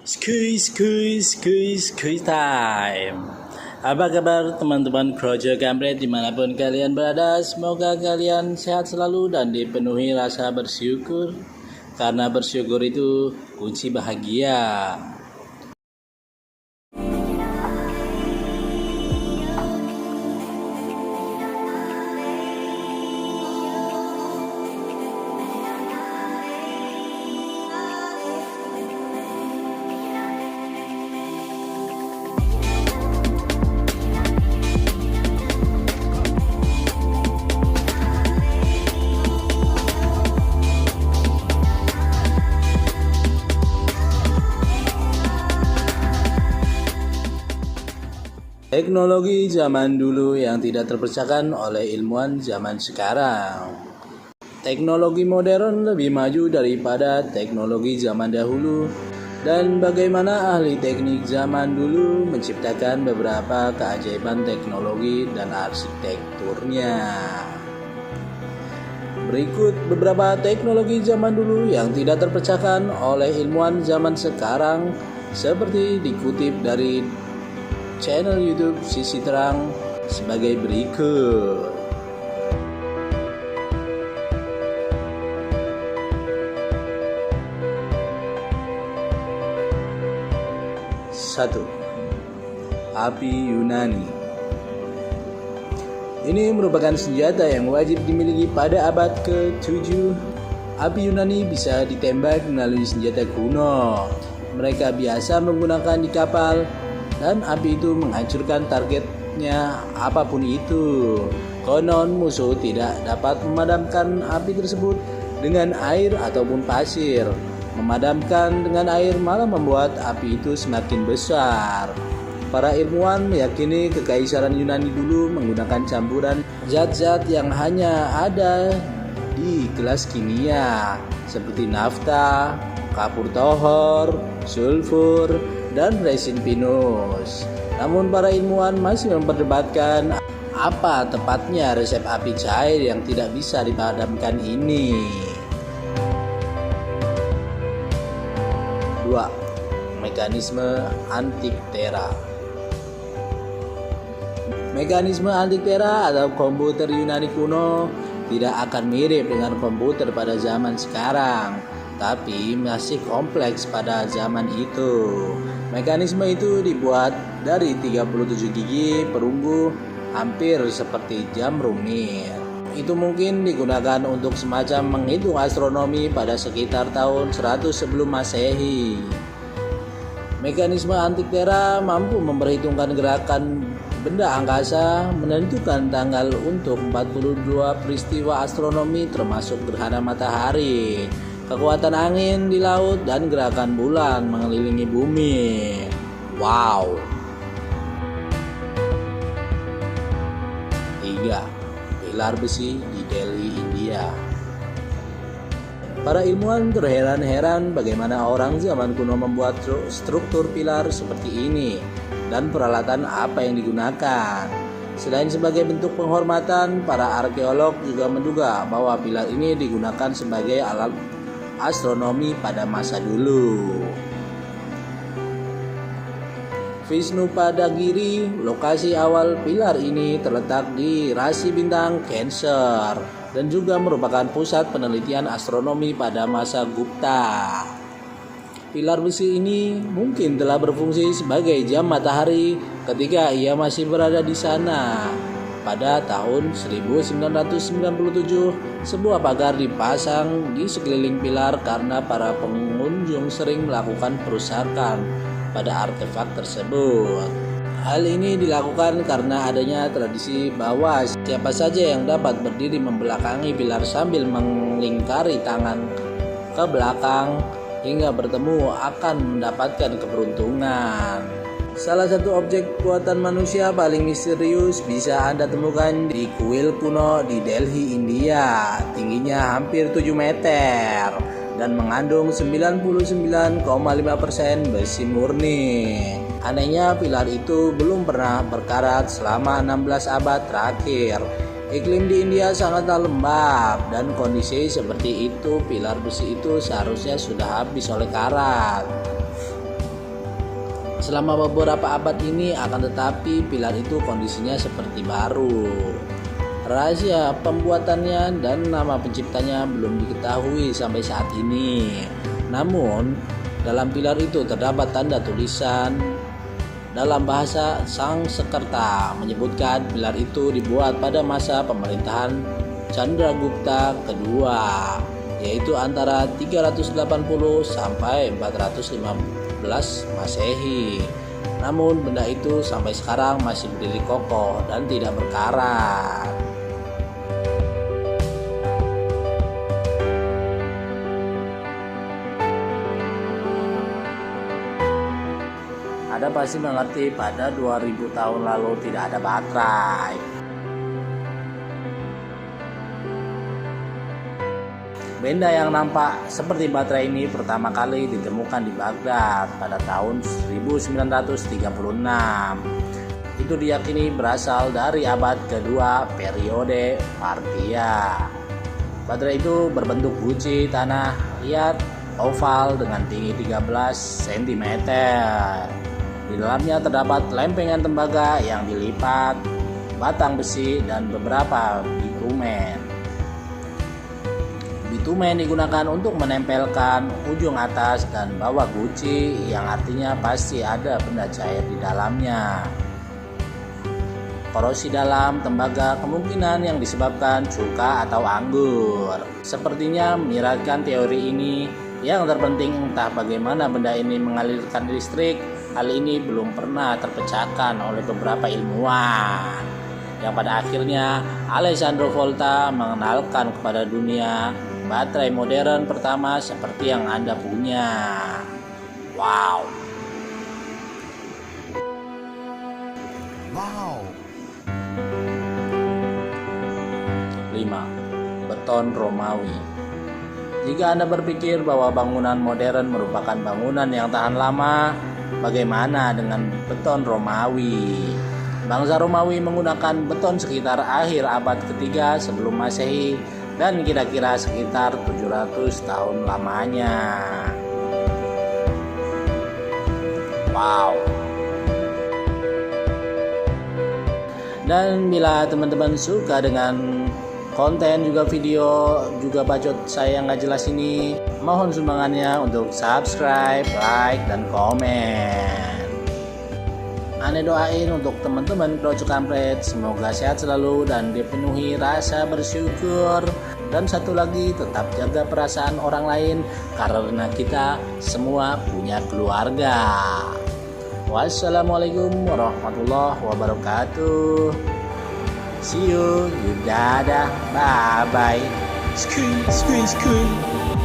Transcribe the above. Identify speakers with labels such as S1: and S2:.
S1: Skuy time. Apa kabar teman-teman Project Kampret dimanapun kalian berada? Semoga kalian sehat selalu dan dipenuhi rasa bersyukur, karena bersyukur itu kunci bahagia. Teknologi zaman dulu yang tidak terpecahkan oleh ilmuwan zaman sekarang. Teknologi modern lebih maju daripada teknologi zaman dahulu, dan bagaimana ahli teknik zaman dulu menciptakan beberapa keajaiban teknologi dan arsitekturnya. Berikut beberapa teknologi zaman dulu yang tidak terpecahkan oleh ilmuwan zaman sekarang, seperti dikutip dari channel YouTube Sisi Terang sebagai berikut. 1. Api Yunani. Ini merupakan senjata yang wajib dimiliki pada abad ke-7. Api Yunani bisa ditembak melalui senjata kuno. Mereka biasa menggunakan di kapal, dan api itu menghancurkan targetnya apapun itu. Konon musuh tidak dapat memadamkan api tersebut dengan air ataupun pasir. Memadamkan dengan air malah membuat api itu semakin besar. Para ilmuwan meyakini kekaisaran Yunani dulu menggunakan campuran zat-zat yang hanya ada di kelas kimia, seperti nafta, kapur tohor, sulfur, dan resin pinus. Namun para ilmuwan masih memperdebatkan apa tepatnya resep api cair yang tidak bisa dipadamkan ini. 2. Mekanisme Antikythera. Mekanisme Antikythera atau komputer Yunani kuno tidak akan mirip dengan komputer pada zaman sekarang, tapi masih kompleks pada zaman itu. Mekanisme itu dibuat dari 37 gigi perunggu, hampir seperti jam rumit. Itu mungkin digunakan untuk semacam menghitung astronomi pada sekitar tahun 100 sebelum Masehi. Mekanisme Antikythera mampu memperhitungkan gerakan benda angkasa, menentukan tanggal untuk 42 peristiwa astronomi termasuk gerhana matahari, kekuatan angin di laut, dan gerakan bulan mengelilingi bumi. Wow. 3. Pilar besi di Delhi, India. Para ilmuwan terheran-heran bagaimana orang zaman kuno membuat struktur pilar seperti ini dan peralatan apa yang digunakan. Selain sebagai bentuk penghormatan, para arkeolog juga menduga bahwa pilar ini digunakan sebagai alat astronomi pada masa dulu. Vishnupadagiri, lokasi awal pilar ini terletak di rasi bintang Cancer dan juga merupakan pusat penelitian astronomi pada masa Gupta. Pilar besi ini mungkin telah berfungsi sebagai jam matahari ketika ia masih berada di sana. Pada tahun 1997, sebuah pagar dipasang di sekeliling pilar karena para pengunjung sering melakukan perusakan pada artefak tersebut. Hal ini dilakukan karena adanya tradisi bahwa siapa saja yang dapat berdiri membelakangi pilar sambil melingkari tangan ke belakang hingga bertemu akan mendapatkan keberuntungan. Salah satu objek buatan manusia paling misterius bisa Anda temukan di kuil kuno di Delhi, India. Tingginya hampir 7 meter dan mengandung 99,5% besi murni. Anehnya, pilar itu belum pernah berkarat selama 16 abad terakhir. Iklim di India sangatlah lembab, dan kondisi seperti itu pilar besi itu seharusnya sudah habis oleh karat. Selama beberapa abad ini, akan tetapi pilar itu kondisinya seperti baru. Rahasia pembuatannya dan nama penciptanya belum diketahui sampai saat ini. Namun, dalam pilar itu terdapat tanda tulisan dalam bahasa Sanskerta menyebutkan pilar itu dibuat pada masa pemerintahan Chandragupta kedua, yaitu antara 380 sampai 415 Masehi. Namun benda itu sampai sekarang masih berdiri kokoh dan tidak berkarat. Anda pasti mengerti pada 2000 tahun lalu tidak ada baterai. Benda yang nampak seperti baterai ini pertama kali ditemukan di Baghdad pada tahun 1936. Itu diyakini berasal dari abad kedua periode Parthia. Baterai itu berbentuk guci tanah liat oval dengan tinggi 13 cm. Di dalamnya terdapat lempengan tembaga yang dilipat, batang besi, dan beberapa bitumen. Bitumen digunakan untuk menempelkan ujung atas dan bawah guci, yang artinya pasti ada benda cair di dalamnya. Korosi dalam tembaga kemungkinan yang disebabkan cuka atau anggur. Sepertinya menyiratkan teori ini. Yang terpenting, entah bagaimana benda ini mengalirkan listrik, hal ini belum pernah terpecahkan oleh beberapa ilmuwan. Yang pada akhirnya Alessandro Volta mengenalkan kepada dunia baterai modern pertama seperti yang Anda punya. Wow. 5. Beton Romawi. Jika Anda berpikir bahwa bangunan modern merupakan bangunan yang tahan lama, bagaimana dengan beton Romawi? Bangsa Romawi menggunakan beton sekitar akhir abad ketiga sebelum Masehi dan kira-kira sekitar 700 tahun lamanya. Wow. Dan bila teman-teman suka dengan konten juga video juga bacot saya yang gak jelas ini, mohon sumbangannya untuk subscribe, like, dan komen. Ane doain untuk teman-teman Kroco Kampret semoga sehat selalu dan dipenuhi rasa bersyukur. Dan satu lagi, tetap jaga perasaan orang lain karena kita semua punya keluarga. Wassalamualaikum warahmatullahi wabarakatuh. See you, dadah, bye bye. Skui.